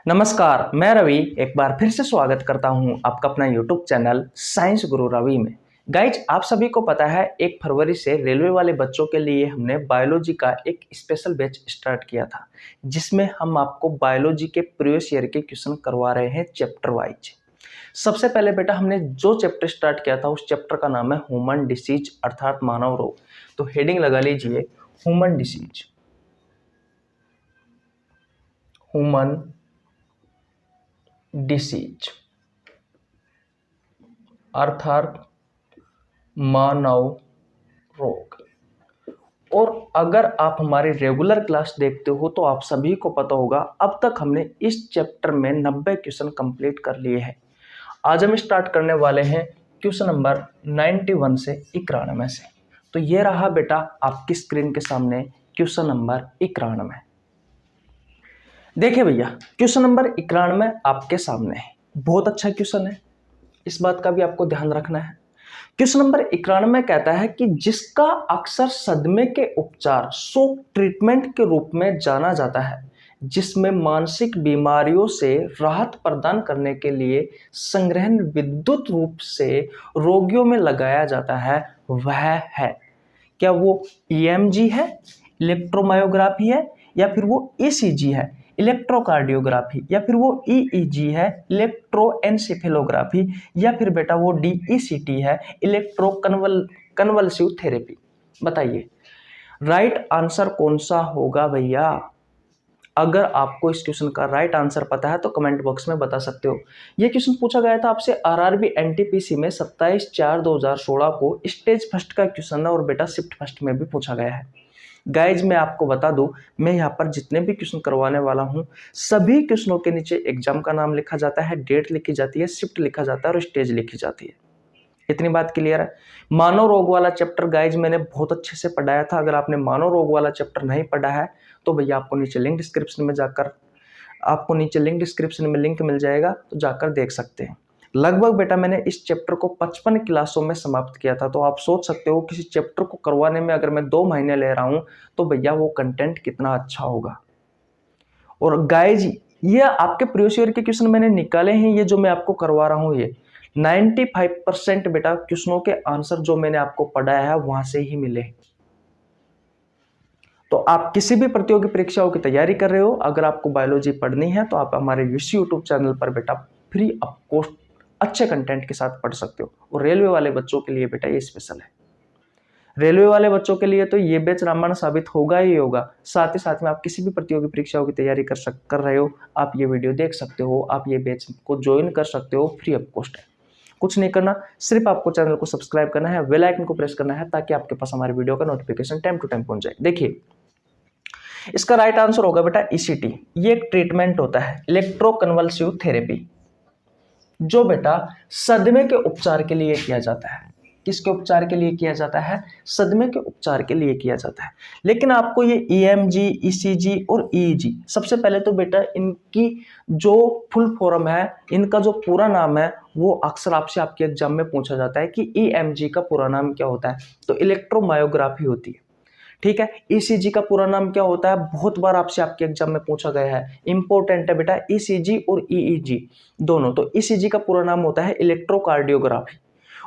नमस्कार, मैं रवि एक बार फिर से स्वागत करता हूं आपका अपना YouTube चैनल साइंस गुरु रवि में। गाइज, आप सभी को पता है 1 फरवरी से रेलवे वाले बच्चों के लिए हमने बायोलॉजी का एक स्पेशल बैच स्टार्ट किया था, जिसमें हम आपको बायोलॉजी के प्रीवियस ईयर के क्वेश्चन करवा रहे हैं चैप्टर वाइज। सबसे पहले बेटा हमने जो चैप्टर स्टार्ट किया था उस चैप्टर का नाम है ह्यूमन डिसीज अर्थात मानव रोग। तो हेडिंग लगा लीजिए ह्यूमन डिसीज, ह्यूमन डिसीज अर्थात मानव रोग। और अगर आप हमारी रेगुलर क्लास देखते हो तो आप सभी को पता होगा अब तक हमने इस चैप्टर में 90 क्वेश्चन कंप्लीट कर लिए हैं। आज हम स्टार्ट करने वाले हैं क्वेश्चन नंबर 91 से 91 से। तो ये रहा बेटा आपकी स्क्रीन के सामने क्वेश्चन नंबर 91। देखिए भैया, क्वेश्चन नंबर 91 आपके सामने है। बहुत अच्छा क्वेश्चन है, इस बात का भी आपको ध्यान रखना है। क्वेश्चन नंबर 91 कहता है कि जिसका अक्सर सदमे के उपचार शॉक ट्रीटमेंट के रूप में जाना जाता है, जिसमें मानसिक बीमारियों से राहत प्रदान करने के लिए संग्रहण विद्युत रूप से रोगियों में लगाया जाता है, वह है क्या? वो EMG है, इलेक्ट्रोमायोग्राफी है, या फिर वो ECG है, इलेक्ट्रोकार्डियोग्राफी, या फिर वो EEG है, इलेक्ट्रोएन्सेफेलोग्राफी, या फिर बेटा वो DECT है, इलेक्ट्रो कन्वल्सिव थेरेपी। बताइए राइट आंसर कौन सा होगा भैया? अगर आपको इस क्वेश्चन का राइट आंसर पता है तो कमेंट बॉक्स में बता सकते हो। यह क्वेश्चन पूछा गया था आपसे RRB NTPC में 27/4/2016 को स्टेज फर्स्ट का क्वेश्चन है और बेटा शिफ्ट फर्स्ट में भी पूछा गया है। गाइज, मैं आपको बता दूं, मैं यहाँ पर जितने भी क्वेश्चन करवाने वाला हूँ सभी क्वेश्चनों के नीचे एग्जाम का नाम लिखा जाता है, डेट लिखी जाती है, शिफ्ट लिखा जाता है और स्टेज लिखी जाती है। इतनी बात क्लियर है। मानव रोग वाला चैप्टर गाइज मैंने बहुत अच्छे से पढ़ाया था। अगर आपने मानव रोग वाला चैप्टर नहीं पढ़ा है तो भैया आपको नीचे लिंक डिस्क्रिप्शन में लिंक मिल जाएगा, तो जाकर देख सकते हैं। लगभग बेटा मैंने इस चैप्टर को 55 क्लासों में समाप्त किया था। तो आप सोच सकते हो किसी चैप्टर को करवाने में अगर मैं 2 महीने ले रहा हूं तो भैया वो कंटेंट कितना अच्छा होगा। और गाइज, ये आपके प्रीवियस ईयर के क्वेश्चन मैंने निकाले हैं। ये जो मैं आपको करवा रहा हूं ये 95% बेटा क्वेश्चनों के आंसर जो मैंने आपको पढ़ाया है वहां से ही मिले। तो आप किसी भी प्रतियोगी परीक्षाओं की तैयारी कर रहे हो, अगर आपको बायोलॉजी पढ़नी है तो आप हमारे YouTube चैनल पर बेटा फ्री ऑफ कॉस्ट अच्छे कंटेंट के साथ पढ़ सकते हो। और रेलवे वाले बच्चों के लिए बेटा ये स्पेशल है। रेलवे वाले बच्चों के लिए तो ये बैच रामबाण साबित होगा ही होगा। साथ ही साथ में आप किसी भी प्रतियोगी परीक्षाओं की तैयारी कर रहे हो, आप ये वीडियो देख सकते हो, आप ये बैच को ज्वाइन कर सकते हो, फ्री ऑफ कॉस्ट है। कुछ नहीं करना, सिर्फ आपको चैनल को सब्सक्राइब करना है, बेल आइकन को प्रेस करना है ताकि आपके पास हमारे वीडियो का नोटिफिकेशन टाइम टू टाइम पहुंच जाए। देखिए, इसका राइट आंसर होगा बेटा ECT। ये एक ट्रीटमेंट होता है, इलेक्ट्रोकन्वल्सिव थेरेपी, जो बेटा सदमे के उपचार के लिए किया जाता है। किसके उपचार के लिए किया जाता है? सदमे के उपचार के लिए किया जाता है। लेकिन आपको ये EMG, ECG और EEG, सबसे पहले तो बेटा इनकी जो फुल फॉर्म है, इनका जो पूरा नाम है, वो अक्सर आपसे आपके एग्जाम में पूछा जाता है कि EMG का पूरा नाम क्या होता है। तो इलेक्ट्रोमायोग्राफी होती है, ठीक है। ECG का पूरा नाम क्या होता है? बहुत बार आपसे आपके एग्जाम में पूछा गया है, इंपॉर्टेंट है बेटा, ECG और EEG दोनों। तो ECG का पूरा नाम होता है इलेक्ट्रोकार्डियोग्राफी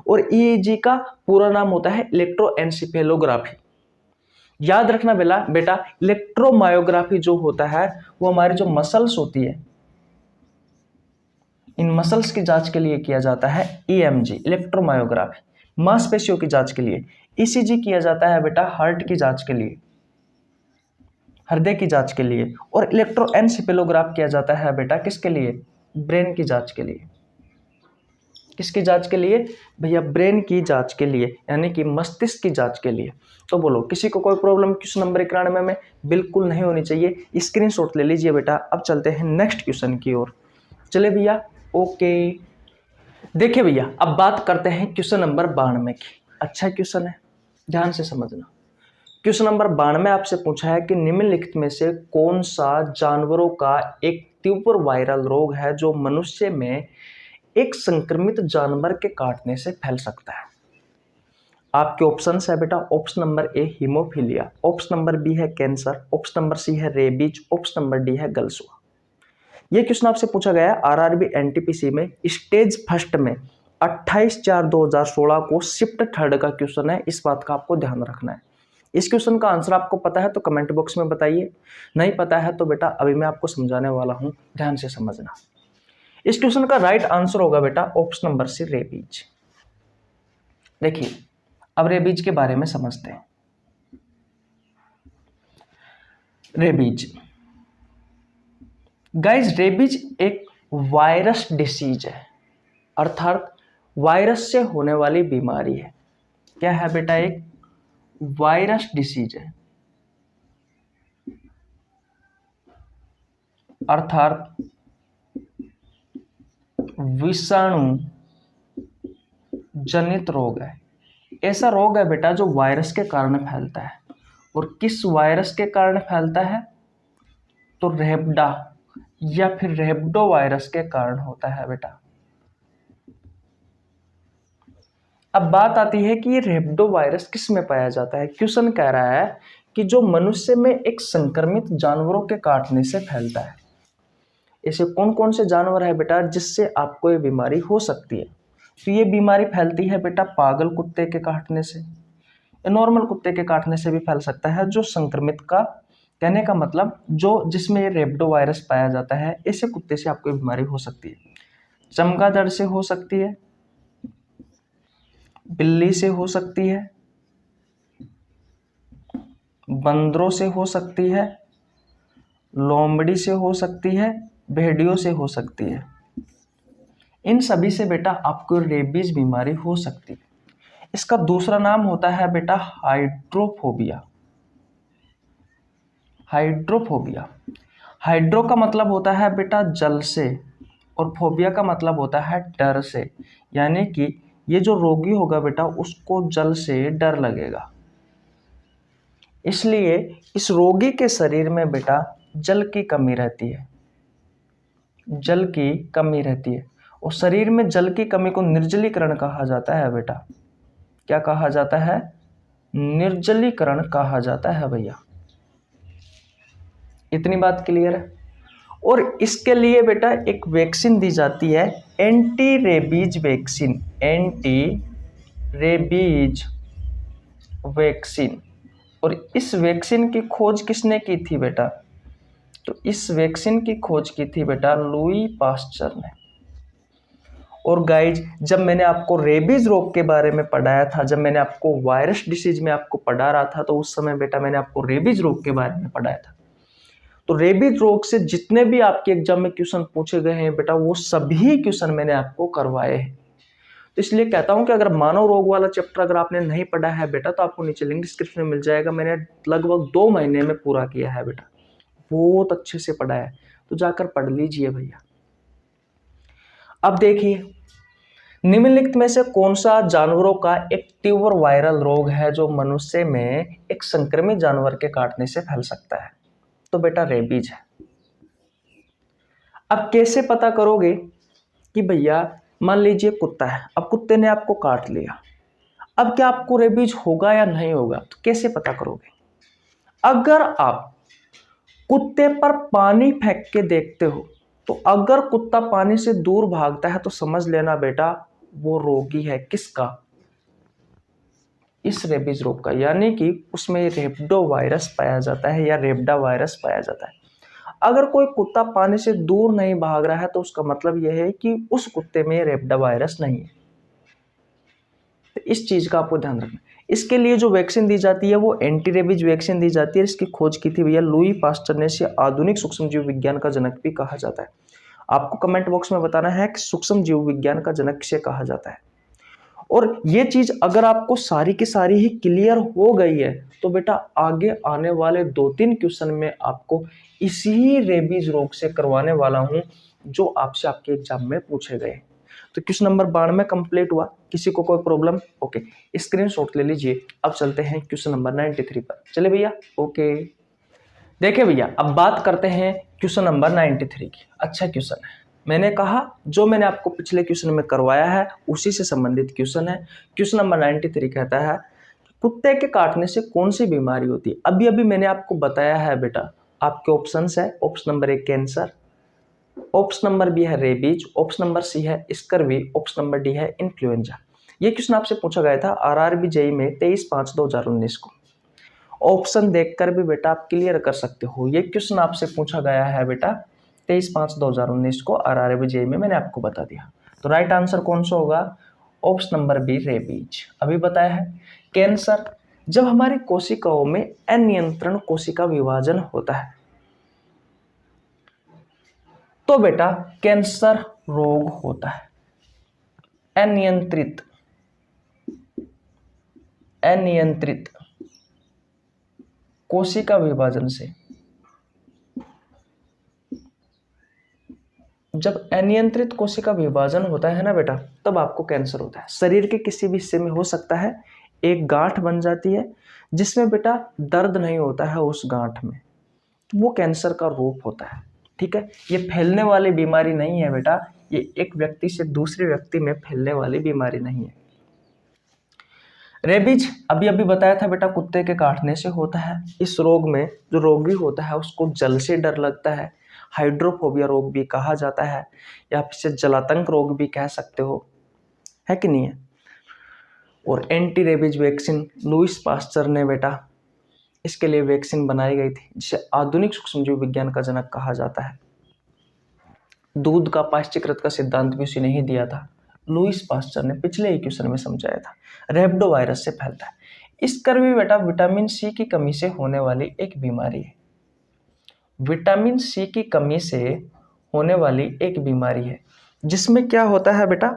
और EEG का पूरा नाम होता है इलेक्ट्रोएन्सेफेलोग्राफी। याद रखना बेटा, इलेक्ट्रोमायोग्राफी जो होता है वो हमारी जो मसल्स होती है, इन मसल्स की जांच के लिए किया जाता है EMG इलेक्ट्रोमायोग्राफी। मांसपेशियों की जांच के लिए ECG किया जाता है बेटा हार्ट की जांच के लिए, हृदय की जांच के लिए। और इलेक्ट्रोएन्सेफेलोग्राफ किया जाता है बेटा किसके लिए? ब्रेन की जांच के लिए। किसकी जांच के लिए भैया? ब्रेन की जांच के लिए, यानी कि मस्तिष्क की जांच के लिए। तो बोलो, किसी को कोई प्रॉब्लम क्वेश्चन नंबर 91 में बिल्कुल नहीं होनी चाहिए। स्क्रीनशॉट ले लीजिए बेटा। अब चलते हैं नेक्स्ट क्वेश्चन की ओर। चले भैया, ओके। देखिए भैया, अब बात करते हैं क्वेश्चन नंबर 92 की। अच्छा क्वेश्चन है, ध्यान से समझना। क्वेश्चन नंबर 92 आपसे पूछा है कि निम्नलिखित में से कौन सा जानवरों का एक तीव्र वायरल रोग है जो मनुष्य में एक संक्रमित जानवर के काटने से फैल सकता है। आपके ऑप्शन है बेटा, option number A haemophilia, option number B है कैंसर, ऑप्शन नंबर C है रेबीज, ऑप्शन नंबर D है गलसुआ। ये क्वेश्चन आपसे पूछा गया है आरआरबी एनटीपीसी में स्टेज फर्स्ट में 28/4/2016 को शिफ्ट थर्ड का क्वेश्चन है। इस बात का आपको ध्यान रखना है। इस क्वेश्चन का आंसर आपको पता है तो कमेंट बॉक्स में बताइए, नहीं पता है तो बेटा अभी मैं आपको समझाने वाला हूं, ध्यान से समझना। इस क्वेश्चन का राइट आंसर होगा बेटा ऑप्शन नंबर सी, रेबीज। देखिए अब रेबीज के बारे में समझते हैं। रेबीज गाइस, रेबीज एक वायरस डिसीज है, अर्थात वायरस से होने वाली बीमारी है। क्या है बेटा? एक वायरस डिसीज है, अर्थात विषाणु जनित रोग है। ऐसा रोग है बेटा जो वायरस के कारण फैलता है। और किस वायरस के कारण फैलता है? तो रेबडा या फिर रेबडो वायरस के कारण होता है बेटा। अब बात आती है कि ये रेबडो वायरस किस में पाया जाता है। क्वेश्चन कह रहा है कि जो मनुष्य में एक संक्रमित जानवरों के काटने से फैलता है। ऐसे कौन कौन से जानवर है बेटा जिससे आपको ये बीमारी हो सकती है? तो ये बीमारी फैलती है बेटा पागल कुत्ते के काटने से, नॉर्मल कुत्ते के काटने से भी फैल सकता है। जो संक्रमित का कहने का मतलब जो जिसमें ये रेबडो वायरस पाया जाता है, ऐसे कुत्ते से आपको बीमारी हो सकती है। चमगादड़ से हो सकती है, बिल्ली से हो सकती है, बंदरों से हो सकती है, लोमड़ी से हो सकती है, भेड़ियों से हो सकती है। इन सभी से बेटा आपको रेबीज बीमारी हो सकती है। इसका दूसरा नाम होता है बेटा हाइड्रोफोबिया। हाइड्रोफोबिया, हाइड्रो का मतलब होता है बेटा जल से और फोबिया का मतलब होता है डर से। यानी कि ये जो रोगी होगा बेटा उसको जल से डर लगेगा। इसलिए इस रोगी के शरीर में बेटा जल की कमी रहती है, जल की कमी रहती है। और शरीर में जल की कमी को निर्जलीकरण कहा जाता है बेटा। क्या कहा जाता है? निर्जलीकरण कहा जाता है भैया। इतनी बात क्लियर है। और इसके लिए बेटा एक वैक्सीन दी जाती है, anti rabies vaccine. Anti rabies vaccine. और इस वैक्सीन की खोज किसने की थी बेटा? तो इस वैक्सीन की खोज की थी बेटा लुई पास्चर ने। और गाइज जब मैंने आपको रेबीज रोग के बारे में पढ़ाया था, जब मैंने आपको वायरस डिसीज में आपको पढ़ा रहा था, तो उस समय बेटा मैंने आपको रेबीज रोग के बारे में पढ़ाया था। तो रेबीज रोग से जितने भी आपके एग्जाम में क्वेश्चन पूछे गए हैं बेटा वो सभी क्वेश्चन मैंने आपको करवाए हैं। तो इसलिए कहता हूं कि अगर मानव रोग वाला चैप्टर अगर आपने नहीं पढ़ा है बेटा तो आपको नीचे लिंक डिस्क्रिप्शन में मिल जाएगा। मैंने लगभग 2 महीने में पूरा किया है बेटा, बहुत अच्छे से पढ़ा है, तो जाकर पढ़ लीजिए भैया। अब देखिए निम्नलिखित में से कौन सा जानवरों का एक तीव्र वायरल रोग है जो मनुष्य में एक संक्रमित जानवर के काटने से फैल सकता है? तो बेटा रेबीज है। अब कैसे पता करोगे कि भैया मान लीजिए कुत्ता है, अब कुत्ते ने आपको काट लिया, अब क्या आपको रेबीज होगा या नहीं होगा? तो कैसे पता करोगे? अगर आप कुत्ते पर पानी फेंक के देखते हो तो अगर कुत्ता पानी से दूर भागता है तो समझ लेना बेटा वो रोगी है। किसका? इस रेबीज रोग का। यानी कि उसमें रेबडो वायरस पाया जाता है या रेबडा वायरस पाया जाता है। अगर कोई कुत्ता पानी से दूर नहीं भाग रहा है तो उसका मतलब यह है कि उस कुत्ते में रेबडा वायरस नहीं है। तो इस चीज का आपको ध्यान रखना। इसके लिए जो वैक्सीन दी जाती है वो एंटी रेबीज वैक्सीन दी जाती है। इसकी खोज की थी भैया लुई पास्चर ने। इसे आधुनिक सूक्ष्म जीव विज्ञान का जनक भी कहा जाता है। आपको कमेंट बॉक्स में बताना है कि सूक्ष्म जीव विज्ञान का जनक किसे कहा जाता है। और ये चीज अगर आपको सारी की सारी ही क्लियर हो गई है तो बेटा आगे आने वाले 2-3 क्वेश्चन में आपको इसी रेबीज रोग से करवाने वाला हूं जो आपसे आपके एग्जाम में पूछे गए। तो क्वेश्चन नंबर 92 कंप्लीट हुआ। किसी को कोई प्रॉब्लम? ओके, स्क्रीनशॉट ले लीजिए। अब चलते हैं क्वेश्चन नंबर 93 पर। चले भैया। ओके देखिए भैया अब बात करते हैं क्वेश्चन नंबर 93 की। अच्छा क्वेश्चन है, मैंने कहा जो मैंने आपको पिछले क्वेश्चन में करवाया है उसी से संबंधित क्वेश्चन है। क्वेश्चन नंबर 93 कहता है कुत्ते के काटने से कौन सी बीमारी होती है? अभी अभी मैंने आपको बताया है बेटा। आपके ऑप्शंस है, option number 1 cancer, option number B है रेबीज, ऑप्शन नंबर सी है स्कर्वी, ऑप्शन नंबर डी है इन्फ्लुएंजा। ये क्वेश्चन आपसे पूछा गया था आरआरबी जेईई में 23/5/2019 को। ऑप्शन देखकर भी बेटा आप क्लियर कर सकते हो। ये क्वेश्चन आपसे पूछा गया है बेटा 23/5/2019 को आरआरबी जेईई में, मैंने आपको बता दिया। तो राइट आंसर कौन सा होगा? Option number B rabies. अभी बताया है कैंसर, जब हमारी कोशिकाओं में अनियंत्रण कोशिका विभाजन होता है तो बेटा कैंसर रोग होता है। अनियंत्रित कोशिका विभाजन से, जब अनियंत्रित कोशिका विभाजन होता है ना बेटा, तब आपको कैंसर होता है। शरीर के किसी भी हिस्से में हो सकता है, एक गांठ बन जाती है जिसमें बेटा दर्द नहीं होता है उस गांठ में, तो वो कैंसर का रूप होता है। ठीक है, ये फैलने वाली बीमारी नहीं है बेटा, ये एक व्यक्ति से दूसरे व्यक्ति में फैलने वाली बीमारी नहीं है। रेबीज अभी अभी बताया था बेटा, कुत्ते के काटने से होता है। इस रोग में जो रोगी होता है उसको जल से डर लगता है, हाइड्रोफोबिया रोग भी कहा जाता है, या फिर जलातंक रोग भी कह सकते हो, है कि नहीं है। और anti rabies vaccine Lewis pasture ने बेटा इसके लिए वैक्सीन बनाई गई थी, जिसे आधुनिक सूक्ष्मजीव विज्ञान का जनक कहा जाता है। दूध का पाश्चीकृत का सिद्धांत भी उसी ने ही दिया था, लुईस पास्चर ने पिछले ही क्वेश्चन में समझाया था। रेब्डो वायरस से फैलता है। स्कर्वी बेटा विटामिन सी की कमी से होने वाली एक बीमारी है। विटामिन सी की कमी से होने वाली एक बीमारी है, जिसमें क्या होता है बेटा,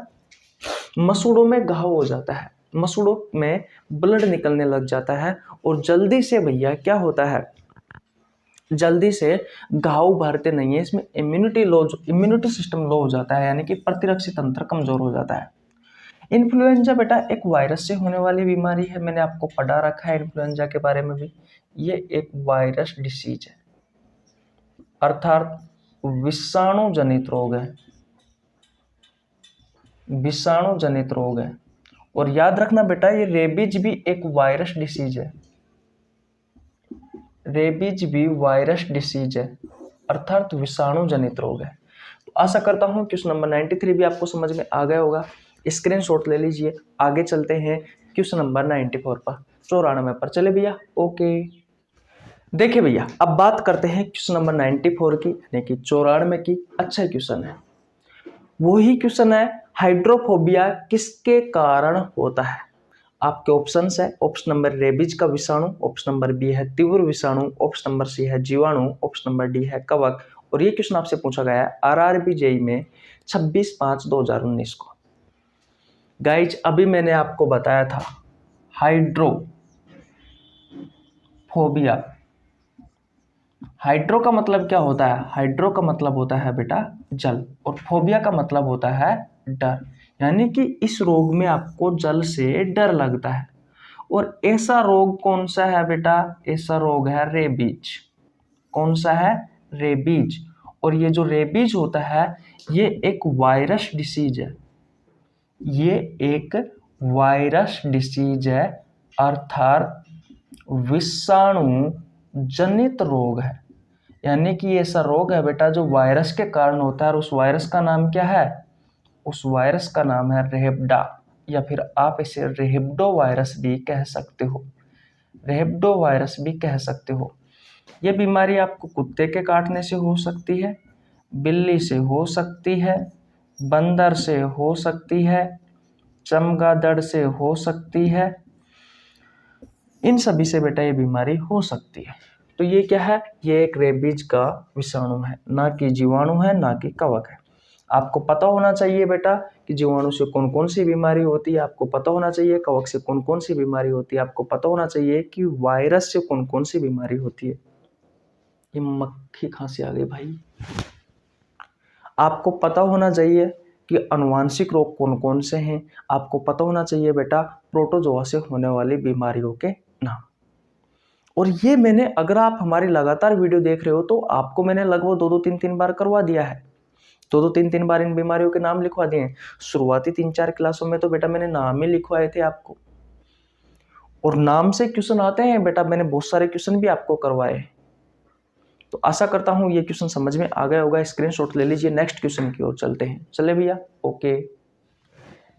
मसूड़ों में घाव हो जाता है, मसूड़ों में ब्लड निकलने लग जाता है, और जल्दी से भैया क्या होता है, जल्दी से घाव भरते नहीं है, इसमें इम्यूनिटी सिस्टम लो हो जाता है, यानी कि प्रतिरक्षी तंत्र कमजोर हो जाता है। इन्फ्लुएंजा बेटा एक वायरस से होने वाली बीमारी है, मैंने आपको पढ़ा रखा है इन्फ्लुएंजा के बारे में भी। ये एक वायरस डिसीज है, अर्थात विषाणु जनित रोग है, विषाणु जनित रोग है। और याद रखना बेटा, ये रेबीज भी एक वायरस डिसीज है, रेबीज भी वायरस डिसीज है, अर्थात विषाणु जनित रोग है। तो आशा करता हूं क्वेश्चन नंबर 93 भी आपको समझ में आ गया होगा। स्क्रीनशॉट ले लीजिए। आगे चलते हैं क्वेश्चन नंबर 94 पर, 94 पर। चले भैया, ओके। देखिए भैया, अब बात करते हैं क्वेश्चन नंबर 94 की, यानी कि 94 की। अच्छा क्वेश्चन है, वही क्वेश्चन है, हाइड्रोफोबिया किसके कारण होता है। आपके ऑप्शंस है, ऑप्शन नंबर रेबीज का विषाणु, ऑप्शन नंबर बी है तीव्र विषाणु, ऑप्शन नंबर सी है जीवाणु, ऑप्शन नंबर डी है कवक। और ये क्वेश्चन आपसे पूछा गया है आरआरबी जेईई में 26/5/2019 को। गाइज अभी मैंने आपको बताया था हाइड्रोफोबिया, हाइड्रो का मतलब क्या होता है, हाइड्रो का मतलब होता है बेटा जल, और फोबिया का मतलब होता है डर, यानी कि इस रोग में आपको जल से डर लगता है। और ऐसा रोग कौन सा है बेटा, ऐसा रोग है रेबीज। कौन सा है, रेबीज। और ये जो रेबीज होता है ये एक वायरस डिसीज है, ये एक वायरस डिसीज है, अर्थात विषाणु जनित रोग है। यानी कि ऐसा रोग है बेटा जो वायरस के कारण होता है, और उस वायरस का नाम क्या है, उस वायरस का नाम है रेबडा, या फिर आप इसे रेबडो वायरस भी कह सकते हो, रेबडो वायरस भी कह सकते हो। यह बीमारी आपको कुत्ते के काटने से हो सकती है, बिल्ली से हो सकती है, बंदर से हो सकती है, चमगादड़ से हो सकती है, इन सभी से बेटा ये बीमारी हो सकती है। तो ये क्या है, ये एक रेबीज का विषाणु है, ना कि जीवाणु है, ना कि कवक है। आपको पता होना चाहिए बेटा कि जीवाणु से कौन कौन सी बीमारी होती है, आपको पता होना चाहिए कवक से कौन कौन सी बीमारी होती है, आपको पता होना चाहिए कि वायरस से कौन कौन सी बीमारी होती है। ये मक्खी खांसी आ गई भाई। आपको पता होना चाहिए कि अनुवांशिक रोग कौन कौन से हैं, आपको पता होना चाहिए बेटा प्रोटोजोआ से होने वाली बीमारियों के नाम। और ये मैंने, अगर आप हमारी लगातार वीडियो देख रहे हो तो आपको मैंने लगभग 2-3 बार करवा दिया है, 2-3 बार इन बीमारियों के नाम लिखवा दिए हैं। शुरुआती 3-4 क्लासों में तो बेटा मैंने नाम ही लिखवाए थे आपको, और नाम से क्वेश्चन आते हैं बेटा, मैंने बहुत सारे क्वेश्चन भी आपको करवाए। तो आशा करता हूं ये क्वेश्चन समझ में आ गया होगा। स्क्रीनशॉट ले लीजिए। नेक्स्ट क्वेश्चन की ओर चलते हैं। चले भैया, ओके।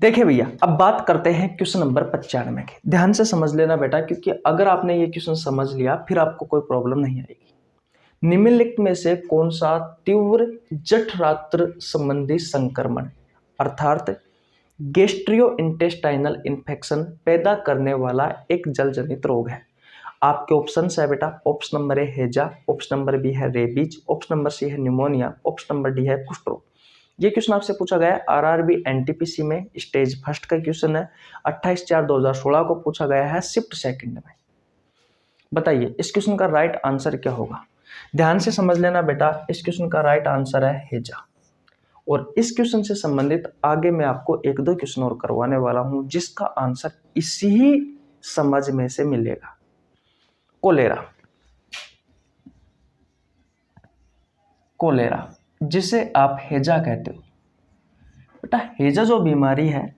देखिए भैया, अब बात करते हैं क्वेश्चन नंबर 95 की। ध्यान से समझ लेना बेटा, क्योंकि अगर आपने ये क्वेश्चन समझ लिया फिर आपको कोई प्रॉब्लम नहीं आएगी। निम्नलिखित में से कौन सा तीव्र जठरांत्र संबंधी संक्रमण अर्थात गैस्ट्रोइंटेस्टाइनल इन्फेक्शन पैदा करने वाला एक जल जनित रोग है? आपके ऑप्शन है बेटा, ऑप्शन नंबर ए हैजा, ऑप्शन नंबर बी है रेबीज, ऑप्शन नंबर सी है न्यूमोनिया, ऑप्शन नंबर डी है कुष्ठ रोग। ये क्वेश्चन आपसे पूछा गया है आरआरबी एनटीपीसी में, स्टेज फर्स्ट का क्वेश्चन है। 28/4/2016 को पूछा गया है शिफ्ट सेकंड में। बताइए इस क्वेश्चन का राइट आंसर क्या होगा? ध्यान से समझ लेना बेटा, इस क्वेश्चन का राइट आंसर है हैजा। और इस क्वेश्चन से संबंधित आगे मैं आपको 1-2 क्वेश्चन और करवाने वाला हूं जिसका आंसर इसी ही समझ में से मिलेगा। कोलेरा, कोलेरा जिसे आप हैजा कहते हो बेटा, हैजा जो बीमारी है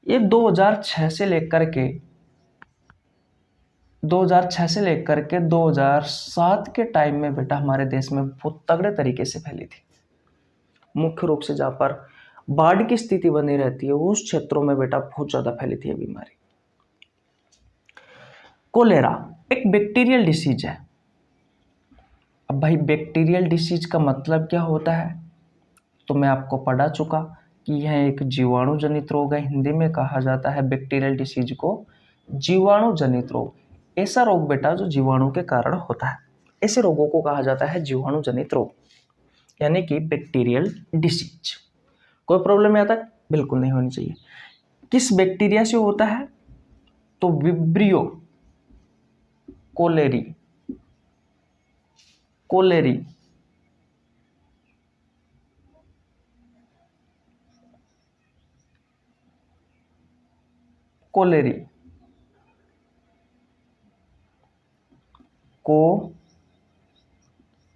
ये 2006 से लेकर के 2007 के टाइम में बेटा हमारे देश में बहुत तगड़े तरीके से फैली थी। मुख्य रूप से जहाँ पर बाढ़ की स्थिति बनी रहती है उस क्षेत्रों में बेटा बहुत ज्यादा फैली थी ये बीमारी। कोलेरा एक बैक्टीरियल डिसीज है। अब भाई बैक्टीरियल डिसीज का मतलब क्या होता है तो मैं आपको पढ़ा चुका कि यह एक जीवाणु जनित रोग है। हिंदी में कहा जाता है बैक्टीरियल डिसीज को जीवाणु जनित रोग। ऐसा रोग बेटा जो जीवाणु के कारण होता है, ऐसे रोगों को कहा जाता है जीवाणु जनित रोग, यानी कि बैक्टीरियल डिसीज। कोई प्रॉब्लम यहाँ तक बिल्कुल नहीं होनी चाहिए। किस बैक्टीरिया से होता है तो vibrio cholerae, cholerae cholerae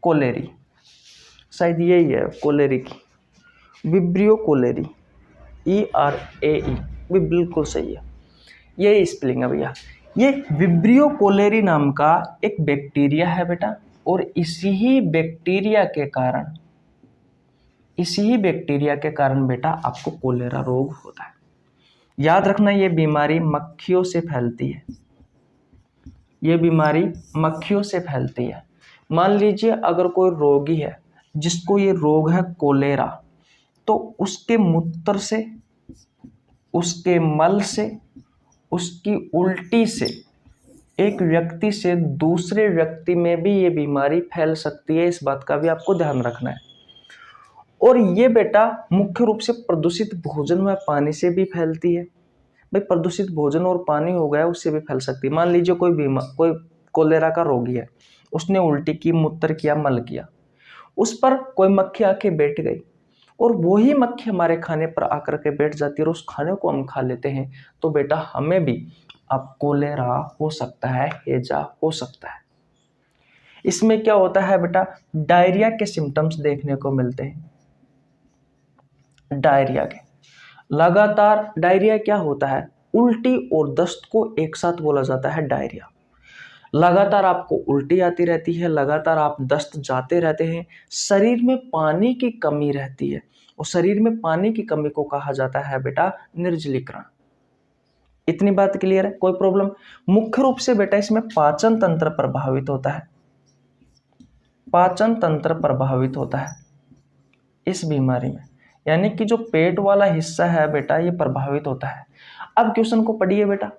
cholerae शायद यही है कोलेरी की, विब्रियो कोलेरी, ERAE भी बिल्कुल सही है, यही स्पेलिंग है भैया। ये विब्रियो कोलेरी नाम का एक बैक्टीरिया है बेटा, और इसी ही बैक्टीरिया के कारण बेटा आपको कोलेरा रोग होता है। याद रखना ये बीमारी मक्खियों से फैलती है, ये बीमारी मक्खियों से फैलती है। मान लीजिए अगर कोई रोगी है जिसको ये रोग है कोलेरा, तो उसके मूत्र से, उसके मल से, उसकी उल्टी से एक व्यक्ति से दूसरे व्यक्ति में भी ये बीमारी फैल सकती है। इस बात का भी आपको ध्यान रखना है। और ये बेटा मुख्य रूप से प्रदूषित भोजन व पानी से भी फैलती है। भाई प्रदूषित भोजन और पानी हो गया उससे भी फैल सकती है। मान लीजिए कोई कोलेरा का रोगी है, उसने उल्टी की, मूत्र किया, मल किया, उस पर कोई मक्खी आके बैठ गई और वही मक्खी हमारे खाने पर आकर के बैठ जाती है और उस खाने को हम खा लेते हैं, तो बेटा हमें भी अब कोलेरा हो सकता है, हैजा हो सकता है। इसमें क्या होता है बेटा, डायरिया के सिम्टम्स देखने को मिलते हैं। डायरिया के लगातार, डायरिया क्या होता है, उल्टी और दस्त को एक साथ बोला जाता है डायरिया। लगातार आपको उल्टी आती रहती है, लगातार आप दस्त जाते रहते हैं, शरीर में पानी की कमी रहती है, और शरीर में पानी की कमी को कहा जाता है बेटा निर्जलीकरण। इतनी बात क्लियर है, कोई प्रॉब्लम? मुख्य रूप से बेटा इसमें पाचन तंत्र प्रभावित होता है, पाचन तंत्र प्रभावित होता है इस बीमारी में, यानी कि जो पेट वाला हिस्सा है बेटा ये प्रभावित होता है। अब क्वेश्चन को पढ़िए बेटा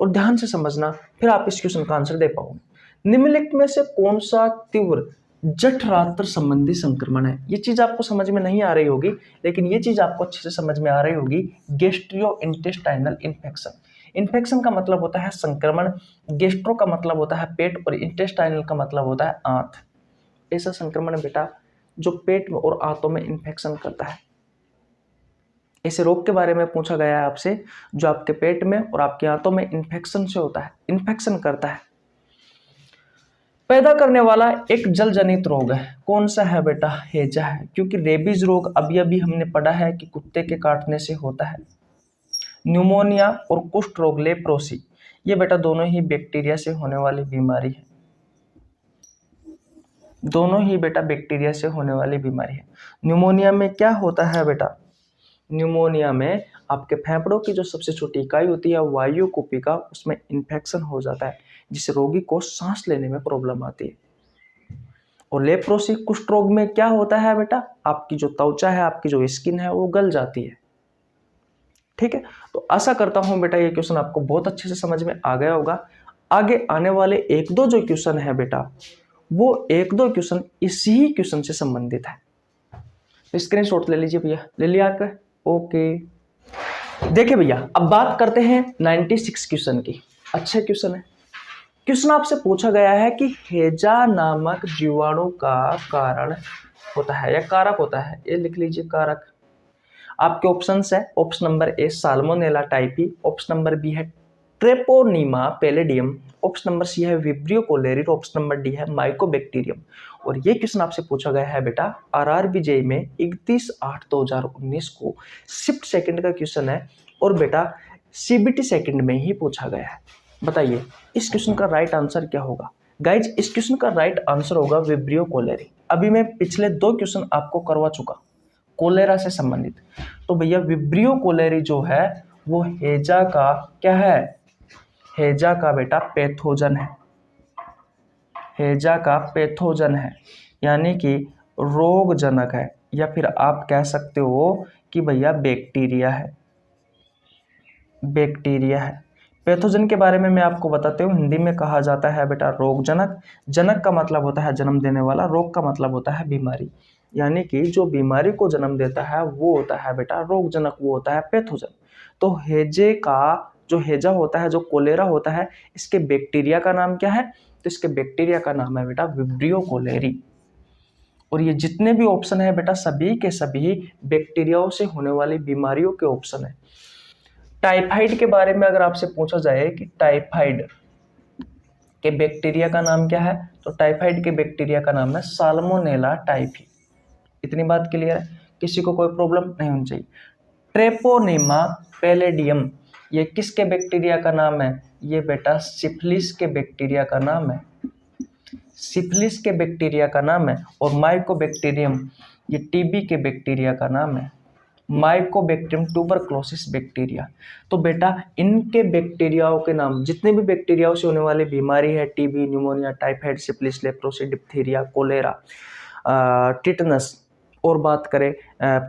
और ध्यान से समझना, फिर आप इस क्वेश्चन का आंसर दे पाओगे। निम्नलिखित में से कौन सा तीव्र जठरांत्र संबंधी संक्रमण है? ये चीज आपको समझ में नहीं आ रही होगी, लेकिन ये चीज आपको अच्छे से समझ में आ रही होगी। Gastrointestinal infection. इन्फेक्शन का मतलब होता है संक्रमण, गैस्ट्रो का मतलब होता है पेट, और इंटेस्टाइनल का मतलब होता है आंत। ऐसा संक्रमण बेटा जो पेट में और आंतों में इन्फेक्शन करता है। ऐसे रोग के बारे में पूछा गया है आपसे जो आपके पेट में और आपके आंतों में इन्फेक्शन से होता है, इन्फेक्शन करता है, पैदा करने वाला एक जल जनित रोग है। कौन सा है बेटा? हैजा है, क्योंकि रेबीज रोग अभी अभी हमने पढ़ा है कि कुत्ते के काटने से होता है। न्यूमोनिया और कुष्ठ रोग लेप्रोसी, ये बेटा दोनों ही बैक्टीरिया से होने वाली बीमारी है। दोनों ही बेटा बैक्टीरिया से होने वाली बीमारी है। न्यूमोनिया में क्या होता है बेटा, न्यूमोनिया में आपके फेफड़ों की जो सबसे छोटी इकाई होती है वायु कुपिका, उसमें इन्फेक्शन हो जाता है जिससे रोगी को सांस लेने में प्रॉब्लम आती है। और लेप्रोसी कुष्ठ रोग में क्या होता है बेटा, आपकी जो त्वचा है, आपकी जो स्किन है वो गल जाती है। ठीक है, तो आशा करता हूं बेटा ये क्वेश्चन आपको बहुत अच्छे से समझ में आ गया होगा। आगे आने वाले एक दो जो क्वेश्चन है बेटा, वो एक दो क्वेश्चन इसी क्वेश्चन से संबंधित है। स्क्रीनशॉट ले लीजिए भैया, ले लिया कर, ओके। देखिए भैया, अब बात करते हैं 96 क्वेश्चन की। अच्छे क्वेश्चन है। क्वेश्चन आपसे पूछा गया है कि हेजा नामक जीवाणु का कारण होता है या कारक होता है, ये लिख लीजिए कारक। आपके ऑप्शंस है, option number A salmonella typhi, option number B है treponema pallidum, option number C है vibrio cholerae, option number D है माइकोबैक्टीरियम। और ये क्वेश्चन आपसे पूछा गया है बेटा आरआरबी में 31/8/2019 को शिफ्ट सेकंड का क्वेश्चन है, और बेटा सीबीटी सेकंड में ही पूछा गया है। बताइए इस क्वेश्चन का राइट आंसर क्या होगा। गाइज इस क्वेश्चन का राइट आंसर होगा विब्रियो कोलेरी। अभी मैं पिछले दो क्वेश्चन आपको करवा चुका कोलेरा से संबंधित। तो भैया विब्रियो कोलेरी जो है वो हेजा का क्या है, हेजा का बेटा पैथोजन है। हेजा का पैथोजन है, यानी कि रोगजनक है, या फिर आप कह सकते हो कि भैया बैक्टीरिया है, बैक्टीरिया है। पैथोजन के बारे में मैं आपको बताते हूँ। हिंदी में कहा जाता है बेटा रोगजनक। जनक का मतलब होता है जन्म देने वाला, रोग का मतलब होता है बीमारी, यानी कि जो बीमारी को जन्म देता है वो होता है बेटा रोगजनक, वो होता है पैथोजन। तो हेजे का जो हेजा होता है, जो कोलेरा होता है, इसके बैक्टीरिया का नाम क्या है, तो इसके बैक्टीरिया का नाम है बेटा विब्रियो कोलेरी। और ये जितने भी ऑप्शन है बेटा सभी के सभी बैक्टीरियाओं से होने वाली बीमारियों के ऑप्शन है। टाइफाइड के बारे में अगर आपसे पूछा जाए कि टाइफाइड के बैक्टीरिया का नाम क्या है, तो टाइफाइड के बैक्टीरिया का नाम है साल्मोनेला टाइफी। इतनी बात क्लियर है, किसी को कोई प्रॉब्लम नहीं होनी चाहिए। ट्रेपोनीमा पैलेडियम ये किसके बैक्टीरिया का नाम है, ये बेटा सिफिलिस के बैक्टीरिया का नाम है, सिफिलिस के बैक्टीरिया का नाम है। और माइकोबैक्टीरियम ये टीबी के बैक्टीरिया का नाम है, माइकोबैक्टीरियम ट्यूबरक्लोसिस बैक्टीरिया। तो बेटा इनके बैक्टीरियाओं के नाम, जितने भी बैक्टीरियाओं से होने वाली बीमारी है, TB, pneumonia, typhoid, syphilis, leprosy, diphtheria, cholera, tetanus, और बात करें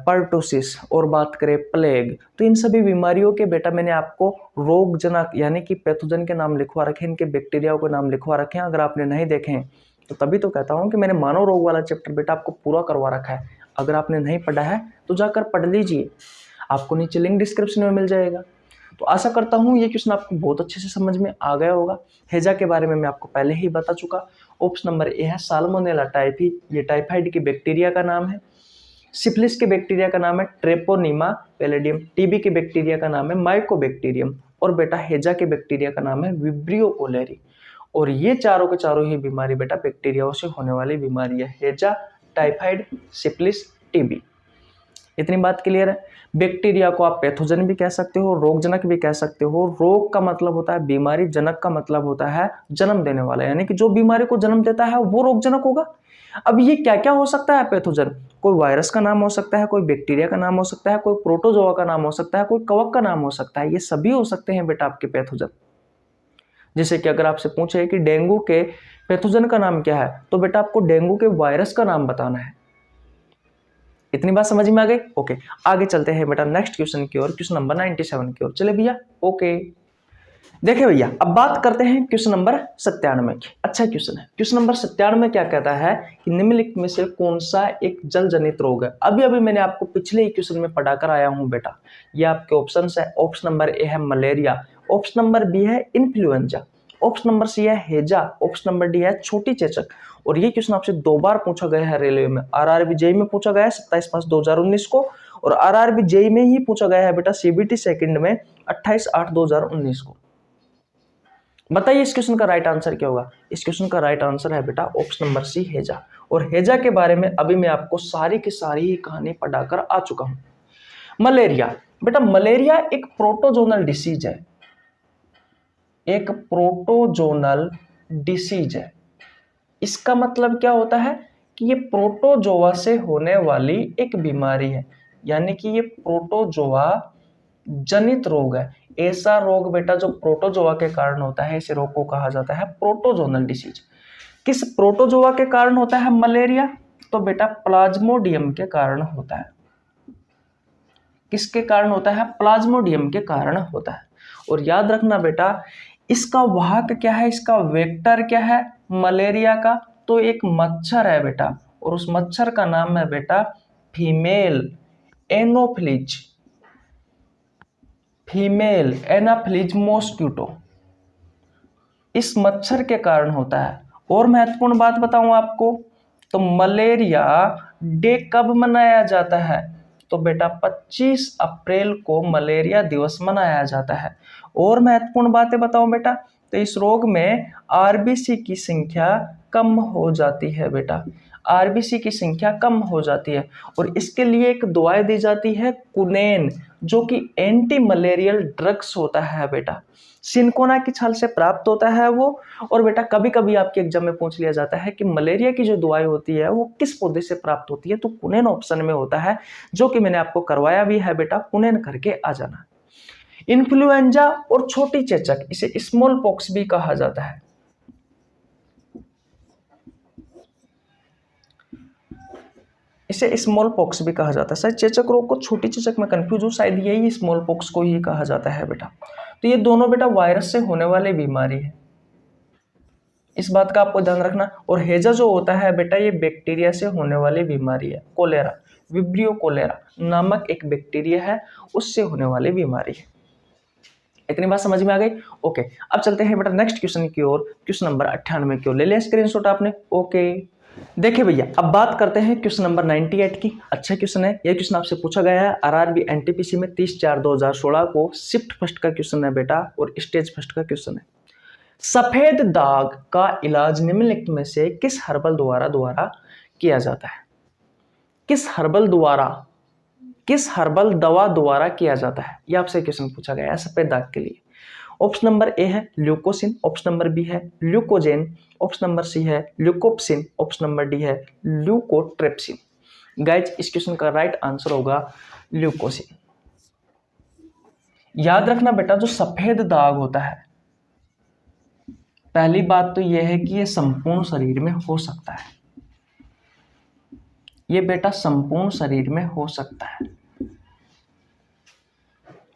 पर्टोसिस, और बात करें प्लेग, तो इन सभी बीमारियों के बेटा मैंने आपको रोगजनक यानी कि पैथोजन के नाम लिखवा रखे हैं, इनके बैक्टीरियाओं के नाम लिखवा रखे हैं। अगर आपने नहीं देखे हैं तो तभी तो कहता हूँ कि मैंने मानव रोग वाला चैप्टर बेटा आपको पूरा करवा रखा है। अगर आपने नहीं पढ़ा है तो जाकर पढ़ लीजिए, आपको नीचे लिंक डिस्क्रिप्शन में मिल जाएगा। तो आशा करता हूँ ये क्वेश्चन आपको बहुत अच्छे से समझ में आ गया होगा। हेजा के बारे में मैं आपको पहले ही बता चुका। ऑप्शन नंबर ए है साल्मोनेला टाइफी, ये टाइफाइड की बैक्टीरिया का नाम है। सिफिलिस के बैक्टीरिया का नाम है ट्रेपोनीमा पैलेडियम, टीबी के बैक्टीरिया का नाम है माइकोबैक्टीरियम, और बेटा हेजा के बैक्टीरिया का नाम है विब्रियो कोलेरी। और ये चारों के चारों ही बीमारी बेटा बैक्टीरियाओं से होने वाली बीमारी है, हेजा, टाइफाइड, सिफिलिस, टीबी। इतनी बात क्लियर है। बैक्टीरिया को आप पैथोजन भी कह सकते हो, रोगजनक भी कह सकते हो। रोग का मतलब होता है बीमारी, जनक का मतलब होता है जन्म देने वाला, यानी कि जो बीमारी को जन्म देता है वो रोगजनक होगा। अब ये क्या क्या हो सकता है पैथोजन, कोई वायरस का नाम हो सकता है, कोई बैक्टीरिया का नाम हो सकता है, कोई प्रोटोजोआ का नाम हो सकता है, कोई कवक का नाम हो सकता है, ये सभी हो सकते हैं बेटा आपके पैथोजन। जैसे कि अगर आपसे पूछे कि डेंगू के पैथोजन का नाम क्या है, तो बेटा आपको डेंगू के वायरस का नाम बताना है। इतनी बात समझ में आ गई, ओके। आगे चलते हैं बेटा नेक्स्ट क्वेश्चन की ओर, क्वेश्चन नंबर 97 की ओर। चले भैया, ओके। देखिए भैया, अब बात करते हैं क्वेश्चन नंबर 97 की। अच्छा क्वेश्चन है। क्वेश्चन नंबर 97 क्या कहता है कि निम्नलिखित में से कौन सा एक जल जनित रोग है। अभी अभी मैंने आपको पिछले ही क्वेश्चन में पढ़ाकर आया हूं बेटा। ये आपके ऑप्शन है। ऑप्शन नंबर ए है मलेरिया, ऑप्शन नंबर बी है इन्फ्लुएंजा, ऑप्शन नंबर सी है हेजा, ऑप्शन नंबर डी है छोटी चेचक। और ये क्वेश्चन आपसे 2 बार पूछा गया है रेलवे में। आरआरबी जेई में पूछा गया है 27/5/2019 को, और आरआरबी जेई में ही पूछा गया है बेटा सीबीटी सेकंड में 28/8/2019 को। बताइए इस क्वेश्चन का राइट आंसर क्या होगा। इस क्वेश्चन का राइट आंसर है बेटा ऑप्शन नंबर सी हेजा। और हेजा के बारे में अभी मैं आपको सारी की सारी ही कहानी पढ़ाकर आ चुका हूं। मलेरिया, बेटा मलेरिया एक प्रोटोजोनल डिसीज है, एक प्रोटोजोनल डिसीज है। इसका मतलब क्या होता है कि ये प्रोटोजोआ से होने वाली एक बीमारी है, यानी कि ये प्रोटोजोआ जनित रोग है। ऐसा रोग बेटा जो प्रोटोजोआ के कारण होता है, इस रोग को कहा जाता है प्रोटोजोनल डिसीज। किस प्रोटोजोआ के कारण होता है मलेरिया? तो बेटा प्लाज्मोडियम के कारण होता है। किसके कारण होता है? प्लाज्मोडियम के कारण होता है। और याद रखना बेटा, इसका वाहक क्या है, इसका वेक्टर क्या है मलेरिया का? तो एक मच्छर है बेटा, और उस मच्छर का नाम है बेटा फीमेल एनोफ्लिज, फीमेल एनाफ्लिज मॉस्क्यूटो। इस मच्छर के कारण होता है। और महत्वपूर्ण बात बताऊं आपको, तो मलेरिया डे कब मनाया जाता है? तो बेटा 25 अप्रैल को मलेरिया दिवस मनाया जाता है। और महत्वपूर्ण बातें बताऊं बेटा, तो इस रोग में आरबीसी की संख्या कम हो जाती है बेटा, आरबीसी की संख्या कम हो जाती है। और इसके लिए एक दवाई दी जाती है कुनेन, जो कि एंटी मलेरियल ड्रग्स होता है बेटा, सिनकोना की छाल से प्राप्त होता है वो। और बेटा कभी कभी आपके एग्जाम में पूछ लिया जाता है कि मलेरिया की जो दवाई होती है वो किस पौधे से प्राप्त होती है, तो कुनेन ऑप्शन में होता है, जो कि मैंने आपको करवाया भी है बेटा, कुनेन करके आ जाना। इन्फ्लुएंजा और छोटी चेचक, इसे स्मॉल पॉक्स भी कहा जाता है। इसे स्मॉल पॉक्स भी कहा जाता है। शायद चेचक रोग को छोटी चेचक में कंफ्यूज हो, शायद यही स्मॉल पॉक्स को ही कहा जाता है बेटा। तो ये दोनों बेटा वायरस से होने वाली बीमारी है, इस बात का आपको ध्यान रखना। और हैजा जो होता है बेटा, ये बैक्टीरिया से होने वाली बीमारी है। कोलेरा, विब्रियो कोलेरा नामक एक बैक्टीरिया है, उससे होने वाली बीमारी है। इतनी बात समझ में आ गई? ओके, अब चलते हैं बेटा नेक्स्ट क्वेश्चन की ओर। क्वेश्चन नंबर 98 की ओर। ले लिया स्क्रीनशॉट आपने? ओके, देखिए भैया, अब बात करते हैं क्वेश्चन नंबर 98 की। अच्छा क्वेश्चन है, यह क्वेश्चन आपसे पूछा गया है आरआरबी एनटीपीसी में 30/4/2016 को। शिफ्ट फर्स्ट का क्वेश्चन है बेटा, और स्टेज फर्स्ट का क्वेश्चन है। सफेद दाग का इलाज निम्नलिखित में से किस हर्बल द्वारा किया जाता है? किस हर्बल दवा द्वारा किया जाता है, यह आपसे क्वेश्चन पूछा गया है सफेद दाग के लिए। ऑप्शन नंबर ए है ल्यूकोसिन, ऑप्शन नंबर बी है ल्यूकोजेन, ऑप्शन नंबर सी है ल्यूकोप्सिन, ऑप्शन नंबर डी है ल्यूकोट्रेप्सिन। गाइज, इस क्वेश्चन का राइट आंसर होगा ल्यूकोसिन। याद रखना बेटा, जो सफेद दाग होता है, पहली बात तो यह है कि यह संपूर्ण शरीर में हो सकता है। ये बेटा संपूर्ण शरीर में हो सकता है,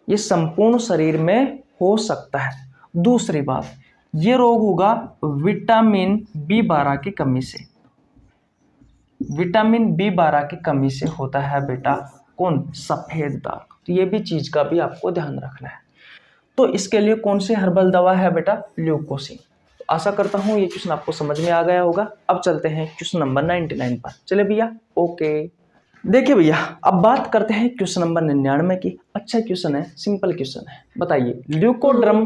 ये संपूर्ण शरीर में हो सकता है। दूसरी बात, ये रोग होगा विटामिन B12 की कमी से। विटामिन B12 की कमी से होता है बेटा कौन? सफेद दाग। तो ये भी चीज का भी आपको ध्यान रखना है। तो इसके लिए कौन सी हर्बल दवा है बेटा? ल्यूकोसिन। आशा करता हूं ये क्वेश्चन आपको समझ में आ गया होगा। अब चलते हैं क्वेश्चन नंबर 99 पर। चले भैया, ओके। देखिए भैया, अब बात करते हैं क्वेश्चन नंबर 99 की। अच्छा क्वेश्चन है, सिंपल क्वेश्चन है। बताइए, ल्यूकोड्रम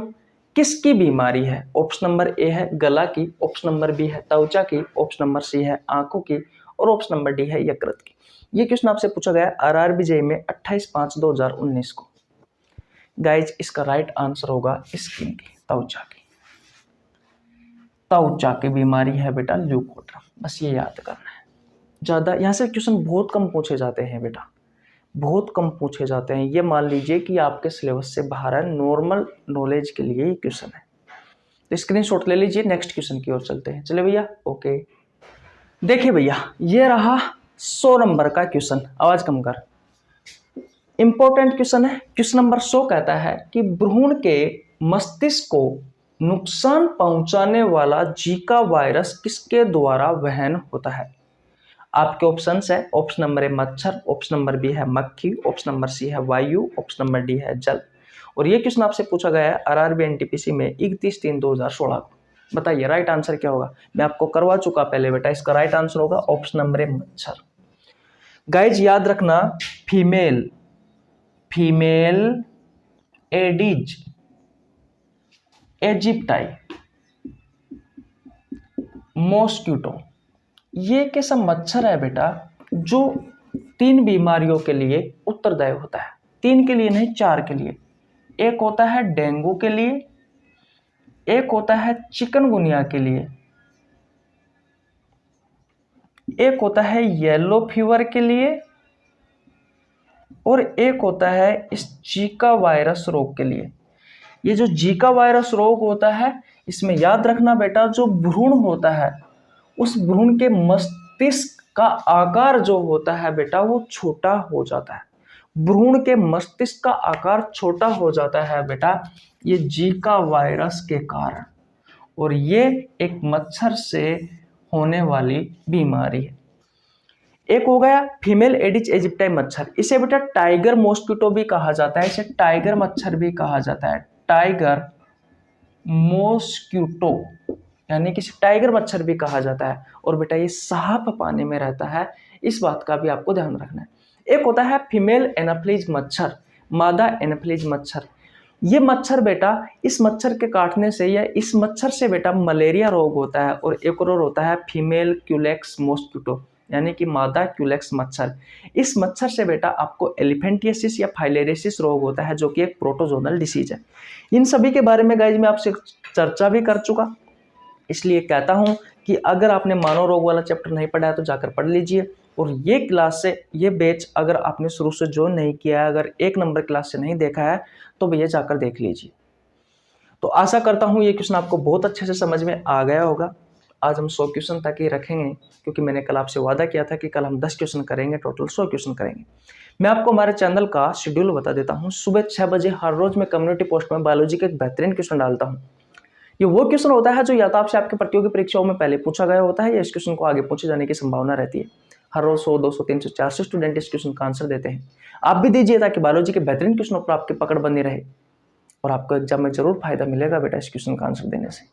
किसकी बीमारी है? ऑप्शन नंबर ए है गला की, ऑप्शन नंबर बी है त्वचा की, ऑप्शन नंबर सी है आंखों की, और ऑप्शन नंबर डी है यकृत की। ये क्वेश्चन आपसे पूछा गया आरआरबी जेईई में 28/5/2019 को। गाइज, इसका राइट आंसर होगा स्किन की, त्वचा की। त्वचा की बीमारी है बेटा ल्यूकोड्रम, बस ये याद करना है। ज्यादा यहाँ से क्वेश्चन बहुत कम पूछे जाते हैं बेटा, बहुत कम पूछे जाते हैं। ये मान लीजिए कि आपके सिलेबस से बाहर है, नॉर्मल नॉलेज के लिए ये क्वेश्चन है। तो स्क्रीनशॉट ले लीजिए, नेक्स्ट क्वेश्चन की ओर चलते हैं। चले भैया, ओके। देखिए भैया, ये रहा 100 नंबर का क्वेश्चन। आवाज कम कर, इंपॉर्टेंट क्वेश्चन है। क्वेश्चन नंबर 100 कहता है कि भ्रूण के मस्तिष्क को नुकसान पहुंचाने वाला जीका वायरस किसके द्वारा वहन होता है? आपके ऑप्शंस है, ऑप्शन नंबर ए मच्छर, ऑप्शन नंबर बी है मक्खी, ऑप्शन नंबर सी है वायु, ऑप्शन नंबर डी है जल। और ये क्वेश्चन आपसे पूछा गया है आरआरबी एनटीपीसी में 31/3/2016 को। बताइए राइट आंसर क्या होगा? मैं आपको करवा चुका पहले बेटा, इसका राइट आंसर होगा ऑप्शन नंबर ए मच्छर। गाइज याद रखना, फीमेल एडीज एजिप्टाई मॉस्क्यूटो, ये कैसा मच्छर है बेटा जो 3 बीमारियों के लिए उत्तरदायी होता है। 3 के लिए नहीं, 4 के लिए। एक होता है डेंगू के लिए, एक होता है चिकनगुनिया के लिए, एक होता है येलो फीवर के लिए और एक होता है इस जीका वायरस रोग के लिए। ये जो जीका वायरस रोग होता है, इसमें याद रखना बेटा, जो भ्रूण होता है उस भ्रूण के मस्तिष्क का आकार जो होता है बेटा वो छोटा हो जाता है। भ्रूण के मस्तिष्क का आकार छोटा हो जाता है बेटा ये जीका वायरस के कारण, और ये एक मच्छर से होने वाली बीमारी है। एक हो गया फीमेल एडिस एजिप्टाई मच्छर, इसे बेटा टाइगर मॉस्किटो भी कहा जाता है, इसे टाइगर मच्छर भी कहा जाता है, टाइगर मॉस्किटो, यानी कि टाइगर मच्छर भी कहा जाता है। और बेटा ये साफ पानी में रहता है, इस बात का भी आपको ध्यान रखना है। एक होता है फीमेल एनाफ्लीज मच्छर, मादा एनाफ्लीज मच्छर। ये मच्छर बेटा, इस मच्छर के काटने से या इस मच्छर से बेटा मलेरिया रोग होता है। और एक और होता है फीमेल क्यूलेक्स मॉस्किटो, यानी कि मादा क्यूलेक्स मच्छर। इस मच्छर से बेटा आपको एलिफेंटियासिस या फाइलेरियसिस रोग होता है, जो कि एक प्रोटोजोनल डिसीज है। इन सभी के बारे में गाइज मैं आपसे चर्चा भी कर चुका, इसलिए कहता हूं कि अगर आपने मानव रोग वाला चैप्टर नहीं पढ़ा है तो जाकर पढ़ लीजिए। और ये क्लास से ये बैच अगर आपने शुरू से ज्वाइन नहीं किया है, अगर 1 नंबर क्लास से नहीं देखा है तो भैया जाकर देख लीजिए। तो आशा करता हूँ ये क्वेश्चन आपको बहुत अच्छे से समझ में आ गया होगा। आज हम 100 क्वेश्चन तक ही रखेंगे, क्योंकि मैंने कल आपसे वादा किया था कि कल हम 10 क्वेश्चन करेंगे, टोटल 100 क्वेश्चन करेंगे। मैं आपको हमारे चैनल का शेड्यूल बता देता हूँ। सुबह 6 बजे हर रोज मैं कम्युनिटी पोस्ट में बायोलॉजी का एक बेहतरीन क्वेश्चन डालता हूँ। ये वो क्वेश्चन होता है जो या तो आपसे आपके प्रतियोगी परीक्षाओं में पहले पूछा गया होता है, या इस क्वेश्चन को आगे पूछे जाने की संभावना रहती है। हर रोज 100, 200, 300, 400 स्टूडेंट इस क्वेश्चन का आंसर देते हैं। आप भी दीजिए, ताकि बायोलॉजी के बेहतरीन क्वेश्चनों पर आपकी पकड़ बनी रहे, और आपको एग्जाम में जरूर फायदा मिलेगा बेटा इस क्वेश्चन का आंसर देने से।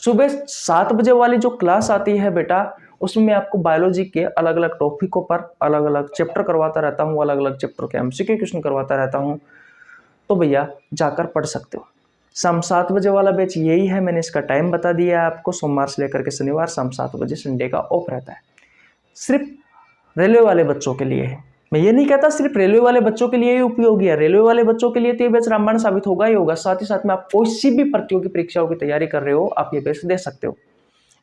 सुबह 7 बजे वाली जो क्लास आती है बेटा, उसमें मैं आपको बायोलॉजी के अलग अलग टॉपिकों पर अलग अलग चैप्टर करवाता रहता हूँ, अलग अलग चैप्टर के एमसीक्यू क्वेश्चन करवाता रहता हूँ। तो भैया जाकर पढ़ सकते हो। शाम 7 बजे वाला बैच यही है, मैंने इसका टाइम बता दिया है आपको। सोमवार से लेकर के शनिवार शाम 7 बजे, संडे का ऑफ रहता है। सिर्फ रेलवे वाले बच्चों के लिए है। मैं ये नहीं कहता सिर्फ रेलवे वाले बच्चों के लिए ही उपयोगी है, रेलवे वाले बच्चों के लिए तो ये बैच रामबाण साबित होगा ही होगा। साथ ही साथ में आप किसी भी प्रतियोगी परीक्षाओं की तैयारी कर रहे हो, आप ये बैच दे सकते हो।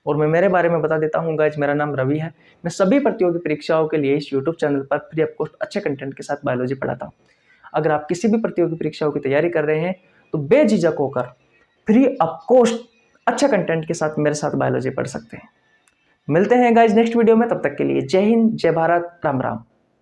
और मैं मेरे बारे में बता देता हूँ गाइज, मेरा नाम रवि है। मैं सभी प्रतियोगी परीक्षाओं के लिए इस यूट्यूब चैनल पर फ्री ऑफ कॉस्ट अच्छे कंटेंट के साथ बायोलॉजी पढ़ाता हूँ। अगर आप किसी भी प्रतियोगी परीक्षाओं की तैयारी कर रहे हैं तो बेझिझक होकर फ्री ऑफ कॉस्ट अच्छे कंटेंट के साथ मेरे साथ बायोलॉजी पढ़ सकते हैं। मिलते हैं गाइज नेक्स्ट वीडियो में, तब तक के लिए जय हिंद, जय भारत, राम राम।